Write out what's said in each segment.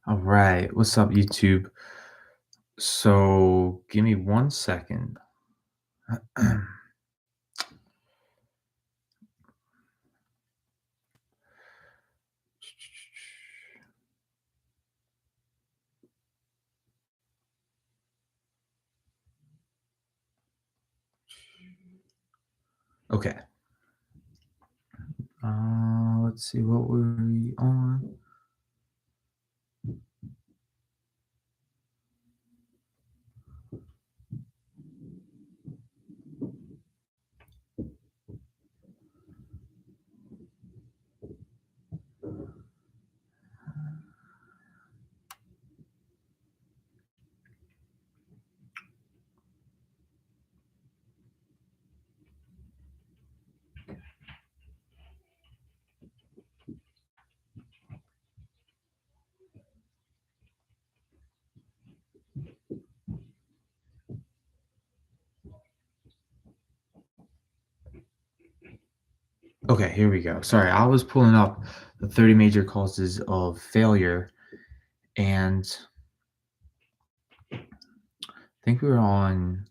All right. What's up, YouTube? So give me 1 second. Okay. Let's see what were we on. Okay, here we go. Sorry, I was pulling up the 30 major causes of failure, and I think we were on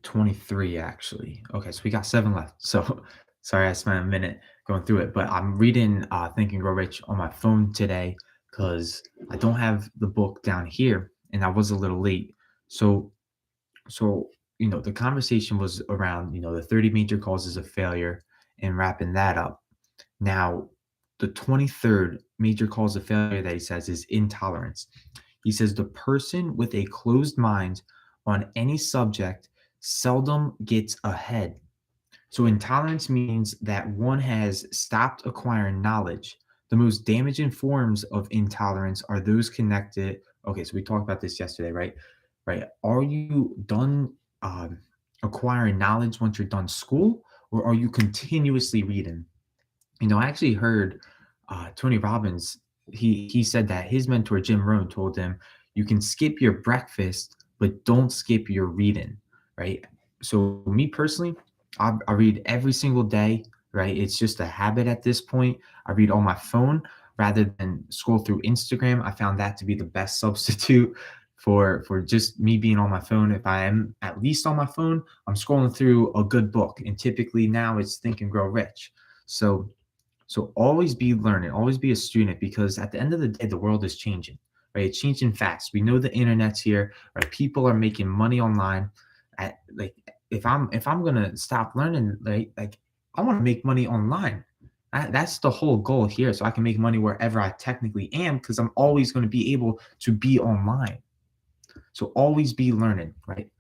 23 actually. Okay, so we got seven left. So sorry I spent a minute going through it, but I'm reading Think and Grow Rich on my phone today because I don't have the book down here and I was a little late. So so the conversation was around the 30 major causes of failure and wrapping that up. Now the 23rd major cause of failure that he says is intolerance. He says the person with a closed mind on any subject seldom gets ahead. So intolerance means that one has stopped acquiring knowledge. The most damaging forms of intolerance are those connected. Okay, so we talked about this yesterday, right? Right. Are you done um, acquiring knowledge once you're done school, or are you continuously reading? I actually heard Tony Robbins. He said that his mentor Jim Rohn told him, "You can skip your breakfast, but don't skip your reading." Right. So me personally, I read every single day. Right. It's just a habit at this point. I read on my phone rather than scroll through Instagram. I found that to be the best substitute for just me being on my phone. If I am at least on my phone, I'm scrolling through a good book, and typically now it's Think and Grow Rich. So always be learning, always be a student because at the end of the day, the world is changing, right? It's changing fast. We know the internet's here, right? People are making money online. At like if I'm gonna stop learning, like I want to make money online. That's the whole goal here. So I can make money wherever I technically am because I'm always going to be able to be online. So always be learning, right?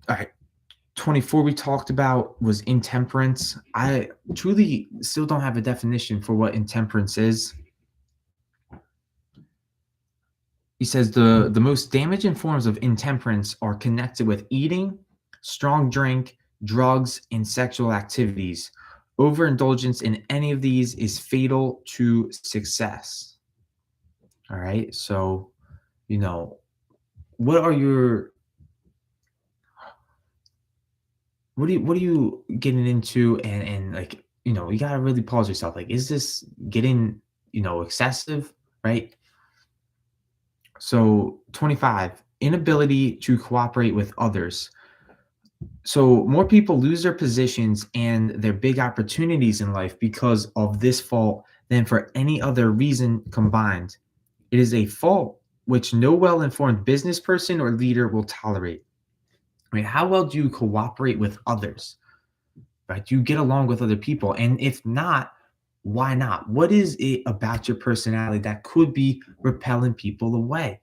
All right. 24 we talked about was intemperance. I truly still don't have a definition for what intemperance is. He says the most damaging forms of intemperance are connected with eating, strong drink, drugs, and sexual activities. Overindulgence in any of these is fatal to success. All right. So, you know, what are your what are you getting into and like, you gotta really pause yourself. Like, is this getting, excessive? Right. So 25, inability to cooperate with others. So more people lose their positions and their big opportunities in life because of this fault than for any other reason combined. It is a fault which no well-informed business person or leader will tolerate. I mean, how well do you cooperate with others? Right? Do you get along with other people? And if not, why not? What is it about your personality that could be repelling people away?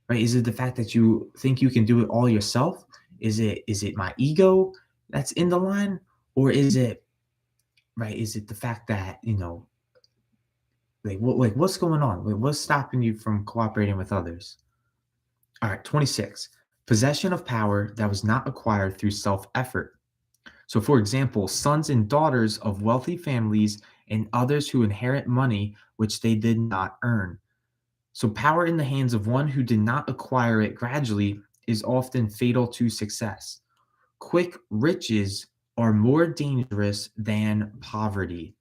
Right? Is it the fact that you think you can do it all yourself? Is it my ego that's in the line? Or is it right? Is it the fact that, what's going on? Like, what's stopping you from cooperating with others? All right, 26. Possession of power that was not acquired through self-effort. So, for example, sons and daughters of wealthy families and others who inherit money which they did not earn. So, power in the hands of one who did not acquire it gradually is often fatal to success. Quick riches are more dangerous than poverty.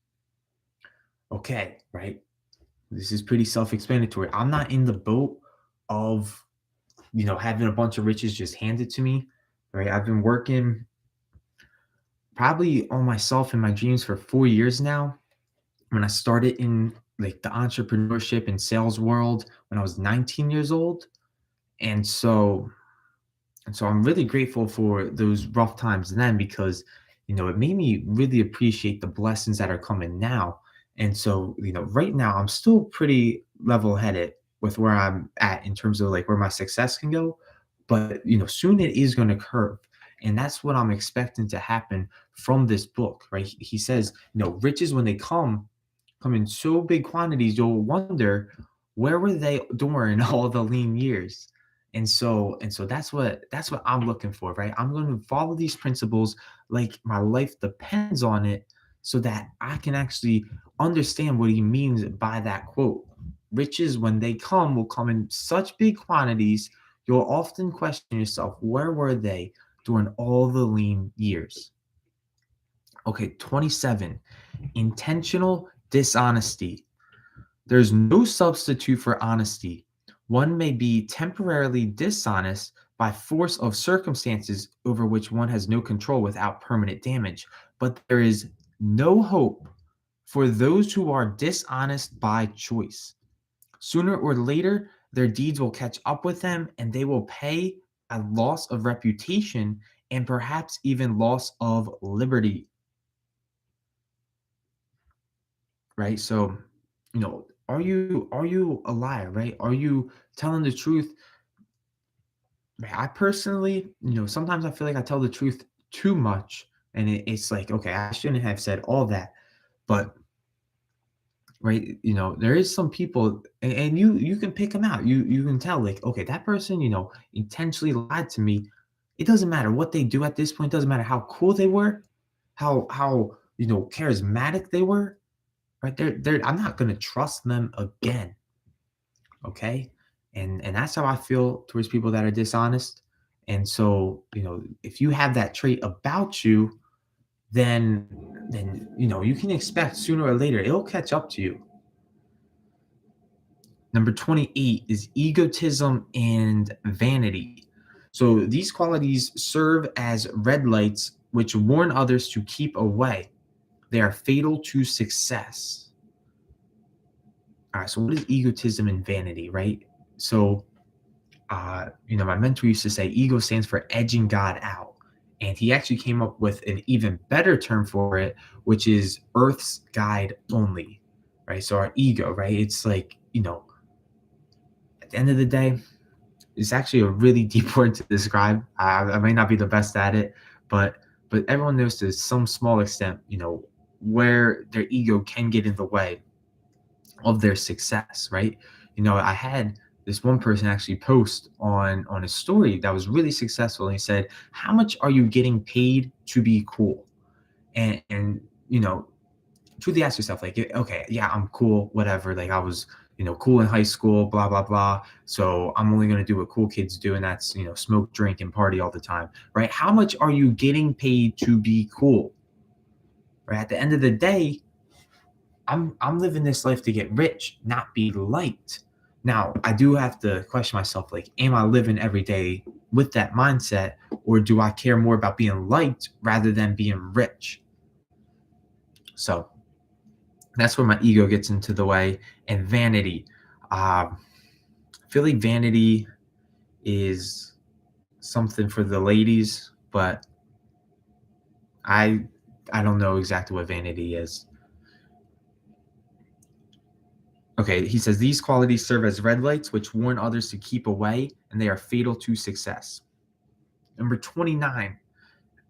Okay, right? This is pretty self-explanatory. I'm not in the boat of, having a bunch of riches just handed to me, right? I've been working probably on myself and my dreams for 4 years now. When I started in like the entrepreneurship and sales world when I was 19 years old. And so I'm really grateful for those rough times then because, it made me really appreciate the blessings that are coming now. And so, right now I'm still pretty level headed with where I'm at in terms of like where my success can go. But, soon it is going to curve. And that's what I'm expecting to happen from this book, right? He says, riches when they come in so big quantities, you'll wonder where were they during all the lean years. And so that's what I'm looking for, right? I'm going to follow these principles like my life depends on it so that I can actually understand what he means by that quote. Riches when they come will come in such big quantities, you'll often question yourself, where were they during all the lean years? Okay, 27. Intentional dishonesty. There's no substitute for honesty. One may be temporarily dishonest by force of circumstances over which one has no control without permanent damage, but there is no hope for those who are dishonest by choice. Sooner or later, their deeds will catch up with them and they will pay a loss of reputation and perhaps even loss of liberty, right? So, are you a liar, right? Are you telling the truth? Right, I personally, sometimes I feel like I tell the truth too much, and it's like, okay, I shouldn't have said all that, but right, there is some people, and you can pick them out. You can tell, like, okay, that person, intentionally lied to me. It doesn't matter what they do at this point. Doesn't matter how cool they were, how charismatic they were. Right, I'm not gonna trust them again. Okay, and that's how I feel towards people that are dishonest. And so, if you have that trait about you, then you can expect sooner or later it'll catch up to you. Number 28 is egotism and vanity. So these qualities serve as red lights which warn others to keep away. They are fatal to success. All right, so what is egotism and vanity, right? So my mentor used to say ego stands for edging God out. And he actually came up with an even better term for it, which is Earth's guide only, right? So our ego, right? It's like, at the end of the day, it's actually a really deep word to describe. I might not be the best at it, but everyone knows to some small extent, where their ego can get in the way of their success, right? I had this one person actually post on a story that was really successful. And he said, "How much are you getting paid to be cool?" And truly ask yourself, like, okay, yeah, I'm cool, whatever. Like I was, cool in high school, blah blah blah. So I'm only gonna do what cool kids do, and that's smoke, drink, and party all the time, right? How much are you getting paid to be cool? Right? At the end of the day, I'm living this life to get rich, not be liked. Now, I do have to question myself, like, am I living every day with that mindset, or do I care more about being liked rather than being rich? So that's where my ego gets into the way, and vanity. I feel like vanity is something for the ladies, but I I don't know exactly what vanity is. Okay, he says these qualities serve as red lights which warn others to keep away, and they are fatal to success. Number 29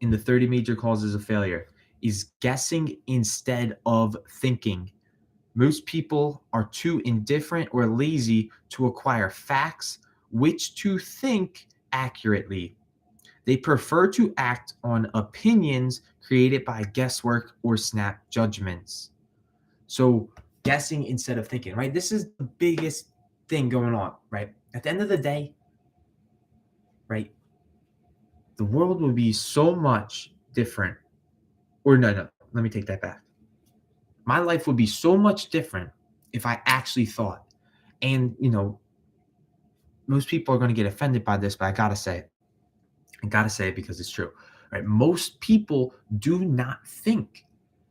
in the 30 major causes of failure is guessing instead of thinking. Most people are too indifferent or lazy to acquire facts which to think accurately. They prefer to act on opinions created by guesswork or snap judgments. So guessing instead of thinking, right? This is the biggest thing going on, right? At the end of the day, right? The world will be so much different. Or no, let me take that back. My life would be so much different if I actually thought. And, most people are going to get offended by this, but I gotta say it because it's true, right? Most people do not think.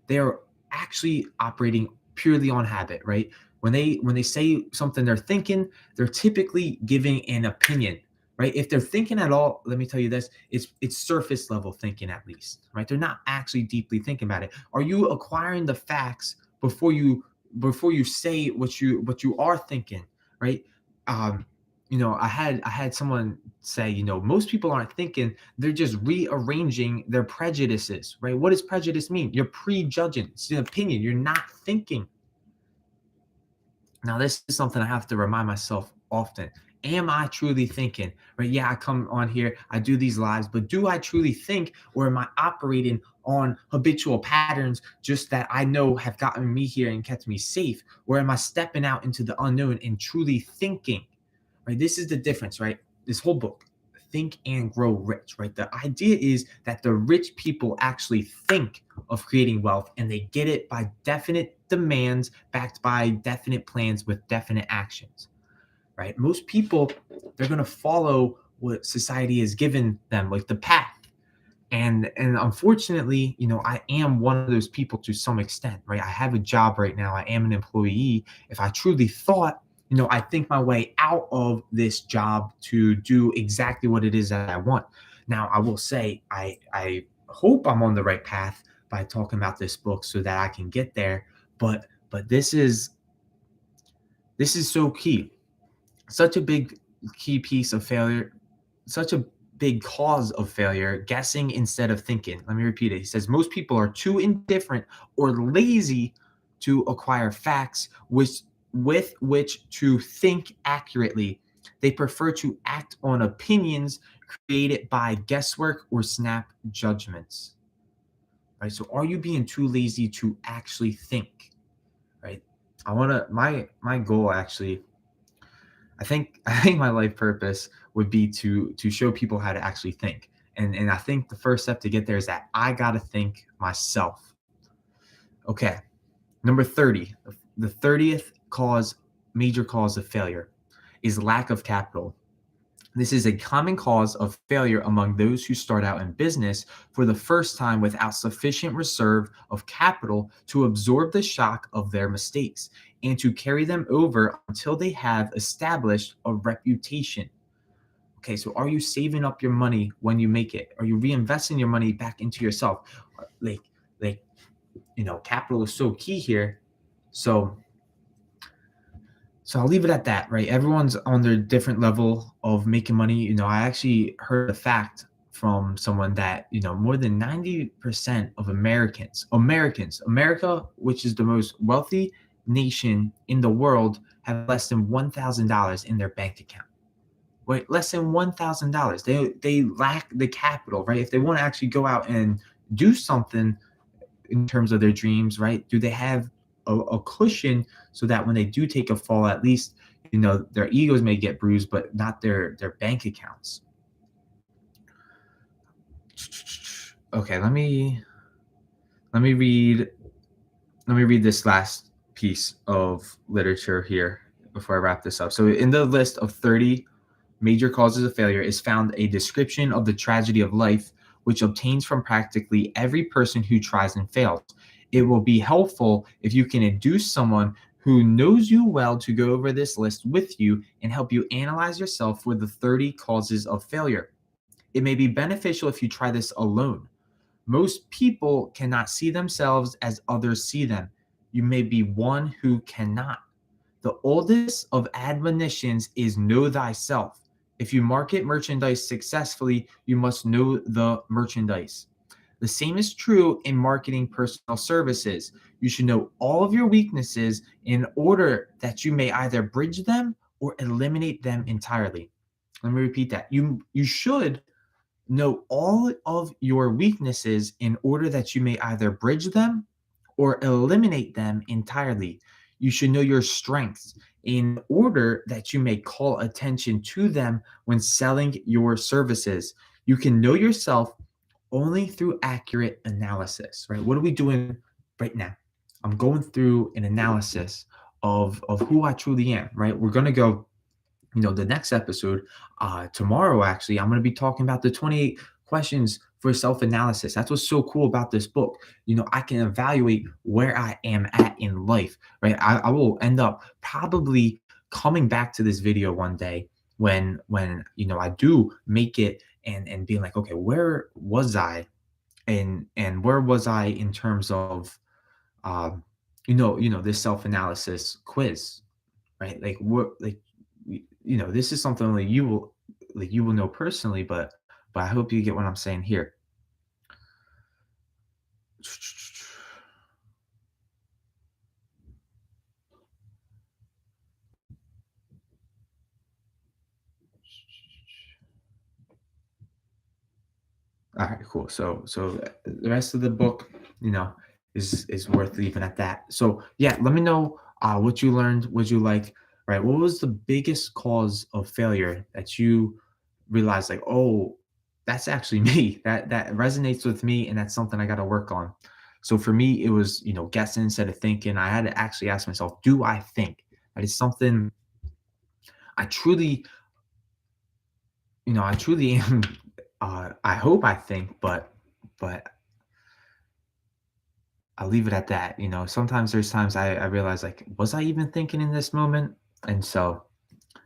They're actually operating purely on habit, right? When they say something they're thinking, they're typically giving an opinion, right? If they're thinking at all, let me tell you this, it's surface level thinking at least, right? They're not actually deeply thinking about it. Are you acquiring the facts before you say what you are thinking, right? Um, I had someone say, most people aren't thinking, they're just rearranging their prejudices, right? What does prejudice mean? You're prejudging. It's an opinion. You're not thinking. Now, this is something I have to remind myself often. Am I truly thinking? Right? Yeah, I come on here, I do these lives, but do I truly think, or am I operating on habitual patterns just that I know have gotten me here and kept me safe? Or am I stepping out into the unknown and truly thinking? Right? This is the difference, right? This whole book, Think and Grow Rich, right? The idea is that the rich people actually think of creating wealth and they get it by definite demands backed by definite plans with definite actions, right? Most people, they're going to follow what society has given them, like the path. And unfortunately, I am one of those people to some extent, right? I have a job right now. I am an employee. If I truly thought, I think my way out of this job to do exactly what it is that I want. Now, I will say, I hope I'm on the right path by talking about this book so that I can get there. But this is so key. Such a big key piece of failure, such a big cause of failure, guessing instead of thinking. Let me repeat it. He says most people are too indifferent or lazy to acquire facts with which to think accurately. They prefer to act on opinions created by guesswork or snap judgments. Right? So are you being too lazy to actually think? Right? I want to my goal actually, I think my life purpose would be to show people how to actually think. And I think the first step to get there is that I got to think myself. Okay. Number 30. The 30th major cause of failure is lack of capital. This is a common cause of failure among those who start out in business for the first time without sufficient reserve of capital to absorb the shock of their mistakes and to carry them over until they have established a reputation. Okay, so are you saving up your money when you make it? Are you reinvesting your money back into yourself? Like, like, capital is so key here. So I'll leave it at that, right? Everyone's on their different level of making money. I actually heard a fact from someone that, more than 90% of America, which is the most wealthy nation in the world, have less than $1,000 in their bank account. Wait, less than $1,000. They lack the capital, right? If they want to actually go out and do something in terms of their dreams, right? Do they have a cushion so that when they do take a fall, at least their egos may get bruised, but not their bank accounts. Okay, let me read let me read this last piece of literature here before I wrap this up. So in the list of 30 major causes of failure is found a description of the tragedy of life, which obtains from practically every person who tries and fails. It will be helpful if you can induce someone who knows you well to go over this list with you and help you analyze yourself for the 30 causes of failure. It may be beneficial if you try this alone. Most people cannot see themselves as others see them. You may be one who cannot. The oldest of admonitions is know thyself. If you market merchandise successfully, you must know the merchandise. The same is true in marketing personal services. You should know all of your weaknesses in order that you may either bridge them or eliminate them entirely. Let me repeat that. You should know all of your weaknesses in order that you may either bridge them or eliminate them entirely. You should know your strengths in order that you may call attention to them when selling your services. You can know yourself only through accurate analysis, right? What are we doing right now? I'm going through an analysis of who I truly am, right? We're gonna go, the next episode, tomorrow actually, I'm gonna be talking about the 28 questions for self-analysis. That's what's so cool about this book. I can evaluate where I am at in life, right? I will end up probably coming back to this video one day when I do make it, and being like, okay, where was I, and where was I in terms of this self-analysis quiz, right? Like what, like this is something that you will know personally, but I hope you get what I'm saying here. All right, cool. So the rest of the book, you know, is worth leaving at that. So yeah, let me know what you learned, what you like, right? What was the biggest cause of failure that you realized, like, oh, that's actually me. That resonates with me, and that's something I got to work on. So for me, it was, guessing instead of thinking. I had to actually ask myself, do I think? That is something I truly, I truly am. I hope I think, but I'll leave it at that. Sometimes there's times I realize, like, was I even thinking in this moment? And so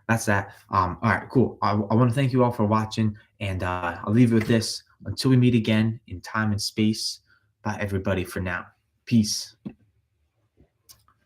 that's that. All right, cool. I want to thank you all for watching, and I'll leave you with this. Until we meet again in time and space. Bye, everybody, for now. Peace.